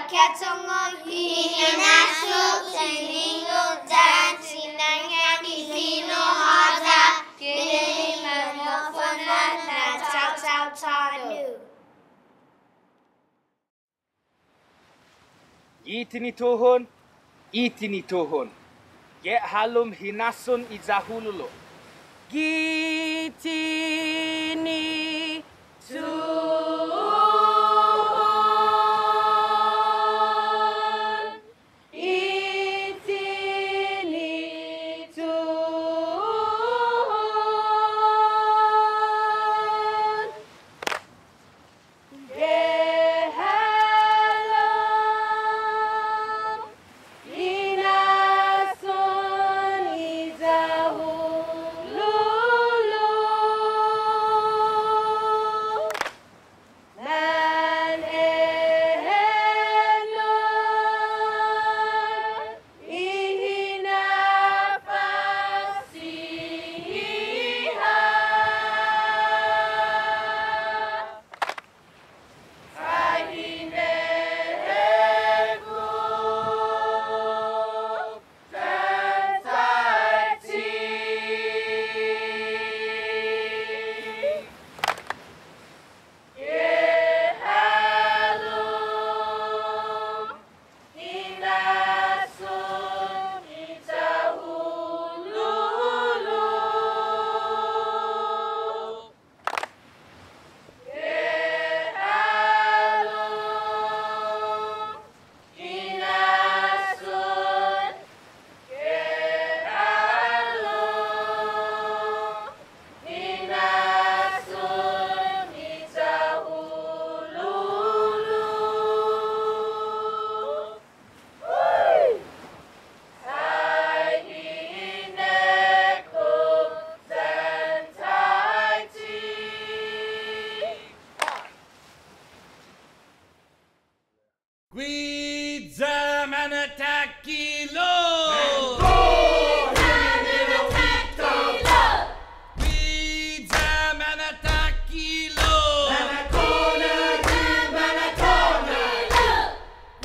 katongo hinasu siningu dan sinangnya di Fino Håya kini menofona na tau tanu. Itini tohon. Ye halum hinasun izahululo. Gitini tuhon. Itini tuhon. Ye halum hinasun izahululo. Dan ehelon ihina fasiha. Sahineku dan saksi. Ye halum hinasun izahululo. Ye halum hinasun. Ye halum hinasun izahululo. Sahineku dan saksi. Guiza manatakilo. Guiza manatakilo.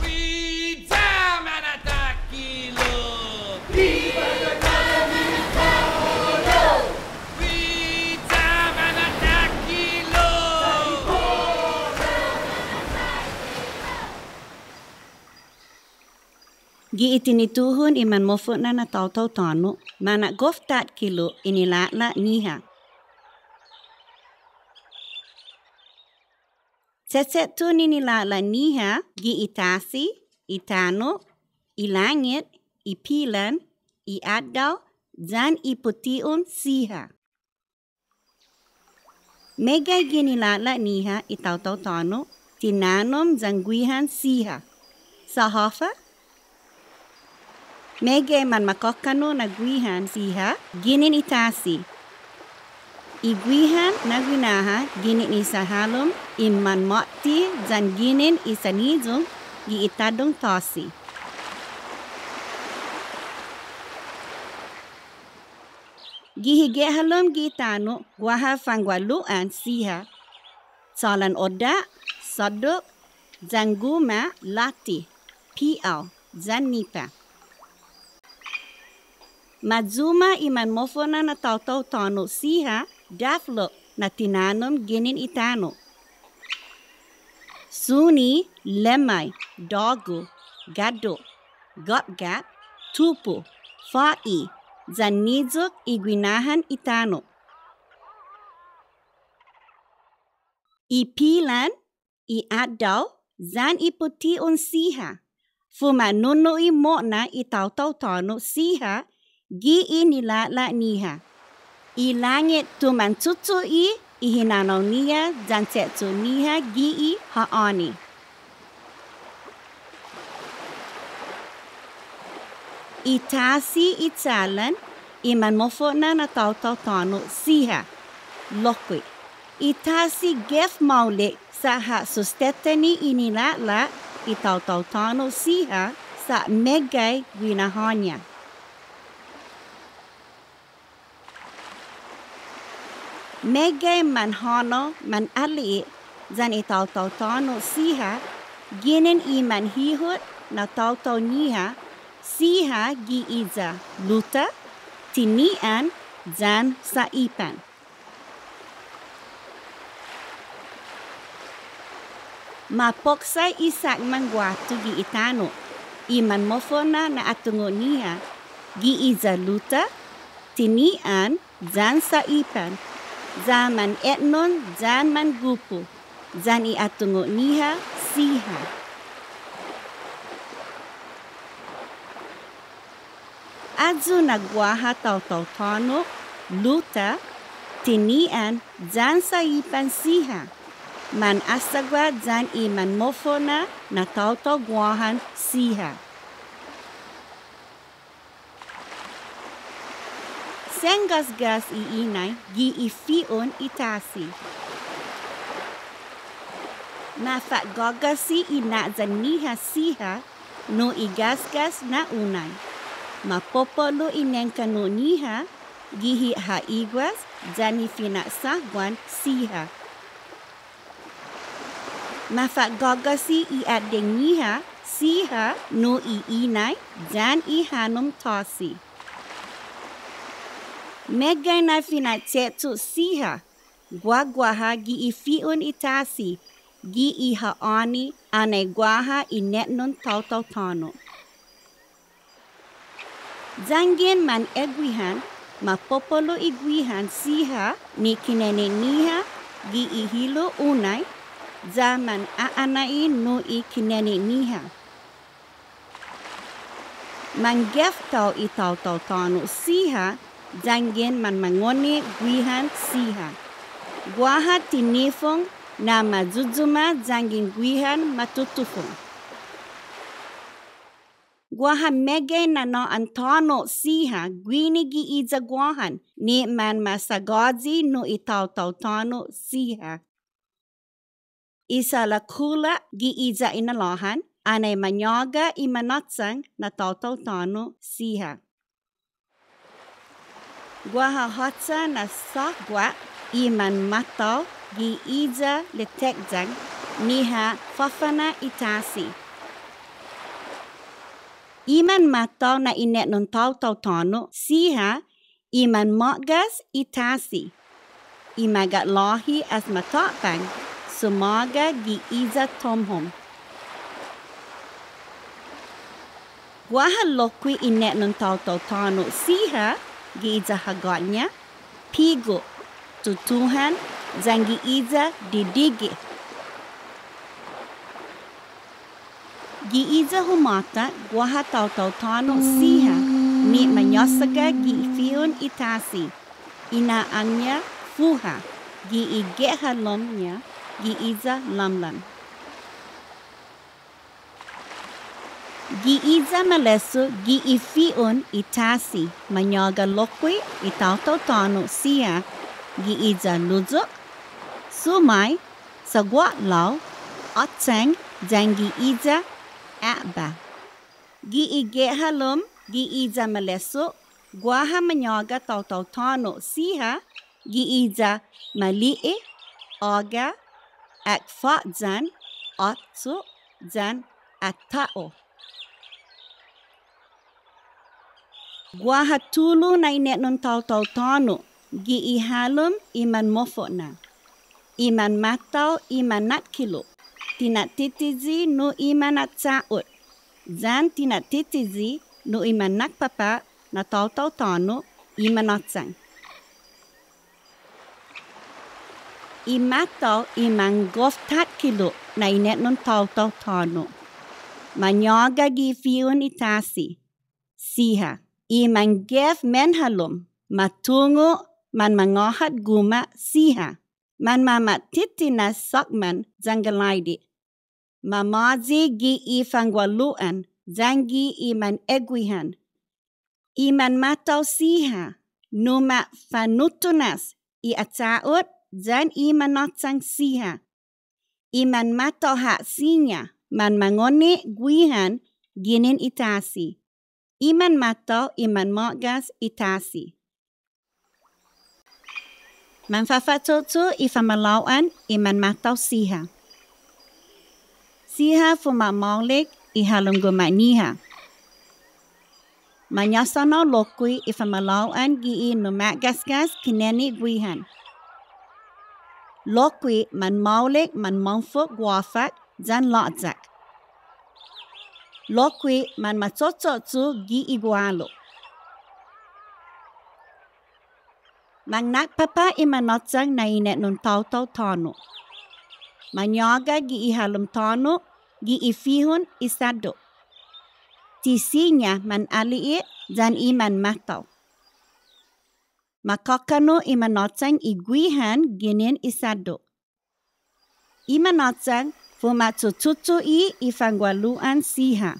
Guiza manatakilo. Guiza manatakilo. Giitinituhun iman mofuna na tau tano, mana goftat kilo inilala niha. Seset tu ninilala niha, giitasi, itano, ilangit, ipilan, iadaw, dan iputiun siha. Megay ginilala niha itaw tano, tinanom zangguihan siha. Sahafa? Megay man makokano na guihan siha, ginin itasi. Iguihan na guinaha, ginin isahalom, iman moti, zan ginin isanizong, giitadong tosi. Gihigehalom gitano, guaha fangwaluan siha. Salan oda, sodok, zanguma, lati, piaw, zan nipa. Madzuma iman mofona na tau tano siha, daflo na tinanom ginin itano. Suni, lemay, dogo, gado, gotgat, tupo, fai, zanizok iguinahan itano. Ipilan, iadaw, zan iputiun siha. Fumanunui mo na itaw tano siha, gi nilala niha. Ilangit tumansutui ihinanaw niya jansetsu niha gi haani. Itasi itsalan iman mofona na tau tano siha. Lokoi. Itasi gef maule sa sustetani inilala itaw tano siha sa megay winahanya. Megay manhano man ali zan itaw tano siha Ginin iman hihut na tautau niha, siha gi iza luta, tinian, zan saipan. Mapoksay isak mangwatu gi itano, iman mofona na atungo niha, gi iza luta, tinian, zan saipan, zaman etnon, zan man gupu, zan I atungo niha, siha. Adzu nagwaha tautau tono, luta, tinian, zan saipan siha. Man asagwa zan iman mofona na tautau guahan siha. Sengasgas iinay gi ifion itasi. Nafat gogasi ina zaniha siha no igasgas na unay. Mapopolo inengka no niha gihi haigwas zani finasagwan siha. Mafat gogasi iadeng niha siha no iinay zan ihanum tosi. Megay na finatsetsu siha guagwaha gi ifion itasi gi ihaoni anay guaha inetnon tautau tono. Zangin man egwihan mapopolo igwihan siha ni kinene niha gi ihilo unay zaman aanai no I kinene niha. Manggef tau itautau tono siha zangin man mangoni gwihan siha. Guaha tinifong na mazuzuma zangin gwihan matutufong. Guaha megay na no antono siha gwini gi iza guahan ni man masagodzi no itautau tono siha. Isa lakula gi iza inalohan anay manyoga imanotsang na tautau tono siha. Guaha hotsa na sokwa iman matau gi iza letekzang niha fafana itasi. Iman matau na inet non tautau tono siha iman mogas itasi. Imagat lohi as matokpang sumaga gi iza tomhom. Guaha lokwi inet non tautau tono siha gi iza hagotnya, pigo, tutuhan, zangi iza didigi. Gi iza humata guaha tautau tono siha ni manyosaga gi ifion itasi. Ina anya fuha gi igeha lomnya gi iza lamlam. Gi iza malesu gi ifion itasi manyoga lokwi itautau tono siha gi iza luzuk, sumay, sagwa lau, otseng, zangi iza aba. Gi ige halom gi iza malesu guaha manyoga tautau tono siha gi iza mali'i, oga, akfa zan, otsu, zan, atao. Guaha tulu na inet non tautau tono gi ihalum iman mofo na. Iman matau iman nat kilo. Tinat titizi no iman at saot. Zan tinat titizi no iman nakpapa na tautau tono iman otsang. Imatau iman goftat kilo na inet non tautau tono. Manyoga gi fiun itasi. Siha. Iman gef menhalum. Matungo man mangohat guma siha. Man mamat titinas sokman zangalaidi. Mamazi gi ifangwaluan zangi iman egwihan. Iman matau siha. Numa fanutunas I atsaot zan iman notsang siha. Iman matau hak sinya man mangoni gwihan ginin itasi. Iman matau iman mogas itasi. Man fafatotu ifamalauan iman matau siha. Siha fuma maulik I halum gumaniha. Manyasano lokui ifamalauan gi no magasgas kineni guihan. Lokui man maulik man mangfuk guafak zan lotzak. Lokui man matsotsu gi igualo. Mangnak papa imanotsang na inet nun tau tono. Manyaga gi ihalum tono gi ifihun isado. Tisinya man aliit zan iman matau. Makakano imanotsang iguihan ginin isado. Imanotsang fumatsutsutsu ifangwaluan siha.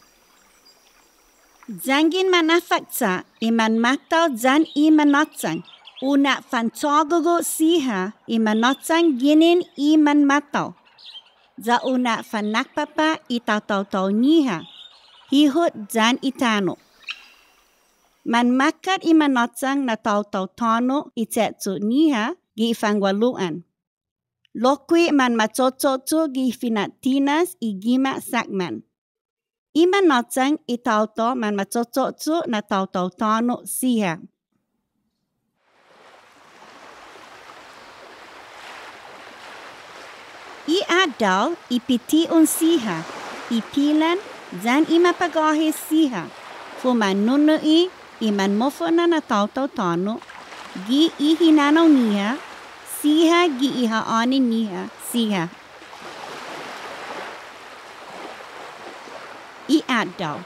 Zangin manafaksa iman matau zan imanotsang. Una fantogogo siha imanotsang ginin iman matau. Za una fanakpapa itau-tau niha. Hihut zan itano. Man makat imanotsang na tau-tau tono itetsu niha gi ifangwaluan. Lokui man matsotsu gi finatinas igima sakman. Imanotsang itau-tau man matsotsu na tau-tau tono siha. I adal ipiti siha, ipilan zan imapagahe siha. Fuman nunui iman mofona na tau-tau tono, gi ihinanaw niha, siha gi ihaani niha siha. I adal.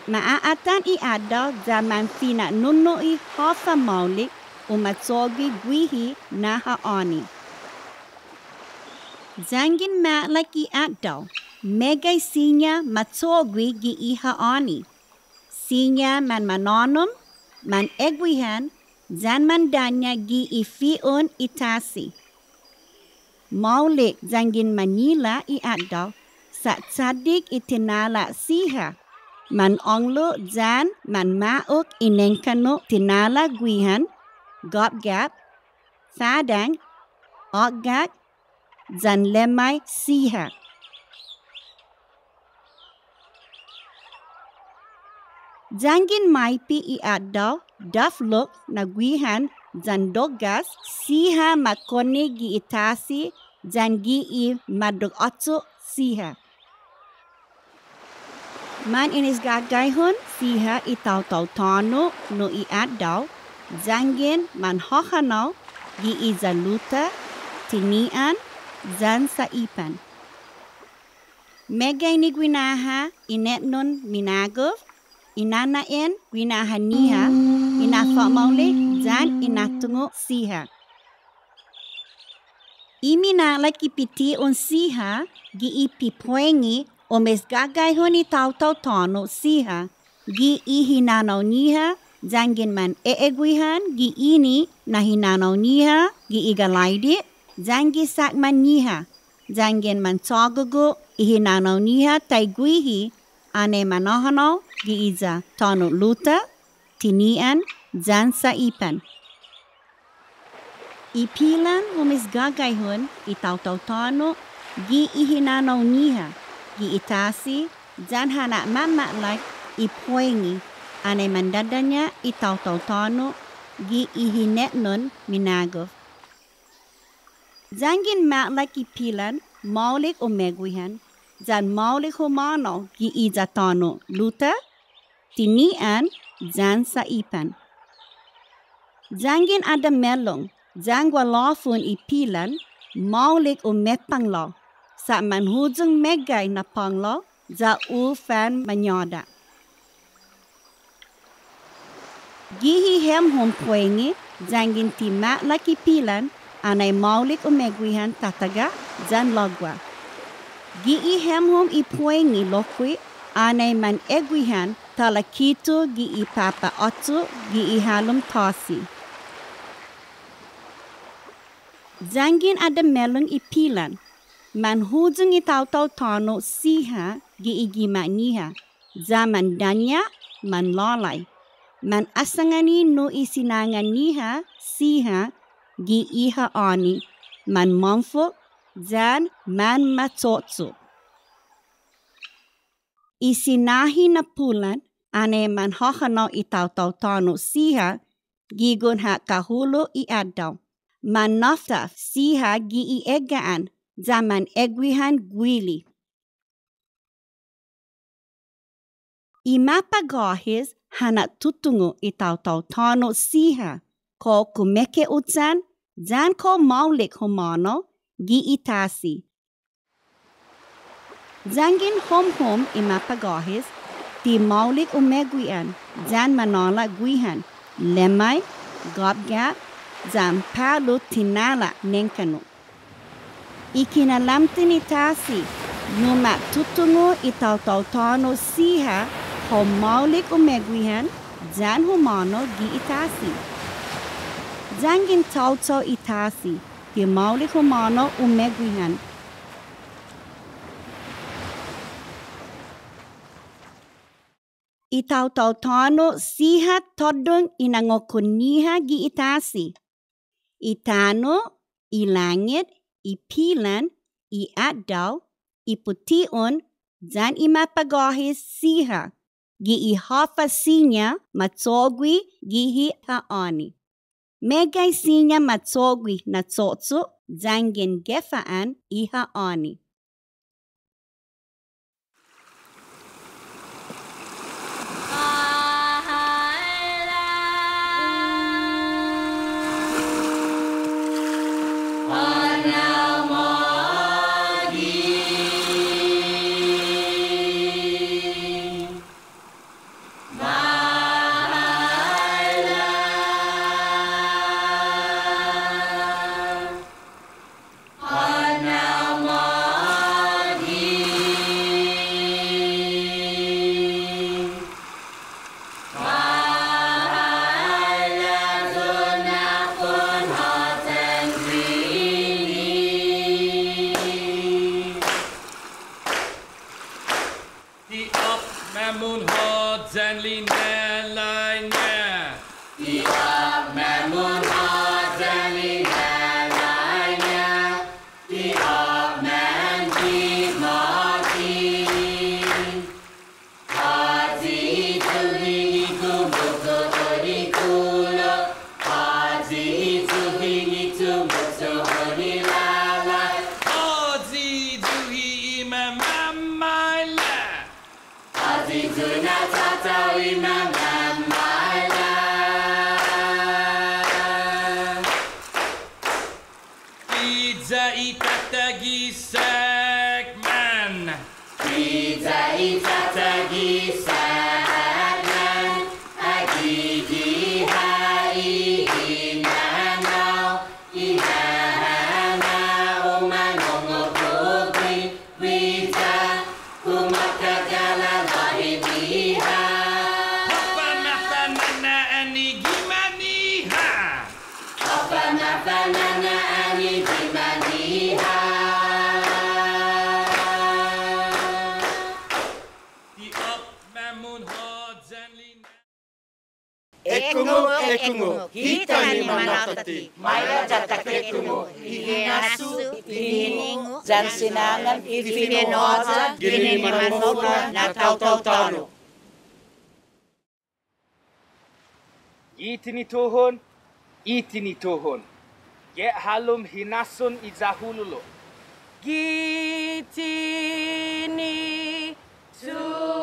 Maaatan I adal zaman fina nunui hofa maulik umatsogi guihi na haani. Zangin matlak I adal, megay sinya matsogwi gi ihaani. Sinya man manonum, man egwihan, zan mandanya gi ifiun itasi. Maulik zangin Manila I adal, sa tsadik itinala siha. Man onglo zan man mauk inengkano tinala guihan, gop-gap, sadang, ogak, zan lemay siha. Zangin maipi I adal, daflok na guihan, zan dogas, siha makone gi itasi, zan gi I madugotso siha. Man inis gagayhon siha itau-tau tono no I adal, zangin man hohanaw gi izaluta, tinian, zan saipan. Megay ni gwinaha inetnon minagov, inanain gwinaha niha, inafamaulik zan inatungo siha. Iminalak ipiti siha gi ipipuengi o mes gagayhon itau-tau tono siha gi ihinanaw niha zangin man eegwihan gi ini na hinanaw niha gi igalaydit zangi sakman niha zangin man tsogogo ihinanaw niha taygwihi ane manohanaw gi iza tono luta tinian zan saipan. Ipilan umis gagayhon itau-tau tono gi ihinanaw niha gi itasi zan hana mamatlak ipuengi ane mandadanya itau-tau tono gi ihinetnon minagov. Zangin matlak ipilan maulik umegwihan zan maulik humano gi iza tono luta tinian zan saipan. Zangin ada melong zangwalofun ipilan maulik umepanglo sa manhujung megay na panglo za fan manyoda. Gihi hem hum puengi zangin tima laki pilan anay maulik umegwihan tataga zan logwa. Gihi hem hum ipuengi lokwi anay man egwihan talakito gi ipapa otsu gi ihalum tosi. Zangin ada melong ipilan man hujung itau-tau tono siha gi igima niha. Zaman danya man lolay. Man asangani no isinangan niha siha gi iha ani. Man mamfuk zan man matsotso. Isinahi na pulan ane manhohano itaw-taw-tano siha gigun ha kahulo I Adaw. Manofta siha giiegaan zaman egwihan gwili. Imapagohis hana tutungo itaw-taw-tano siha ko kumeke utsan zan ko maulik humano giitasi. Zangin hom imapagohis ti maulik umegwian zan manola gwihan lemay gobgat zan palo tinala nenkano. Ikinalamtin itasi numa tutungo itaw-taw-tano siha ko maulik umegwihan zan humano giitasi. Zangin tawtaw itasi ti maulik humano umegwihan. Itaw-taw-tano siha todong inangokuniha giitasi. Itano, ilangit, ipilan, iadaw, ipution, zan imapagohis siha. Giihofa sinya matsogwi gihi haoni. Megay sinya matsogwi na tsotso zangin gefaan ihaoni. Ekungu, kita ni manatati, maya jatak ekungu, ihinasu, ihiningu, zan sinangan, Fino Håya, gini manmofna, na taw-taw-tano. Itini tuhon, ge halum hinasun izahululo. Gitini tuhon.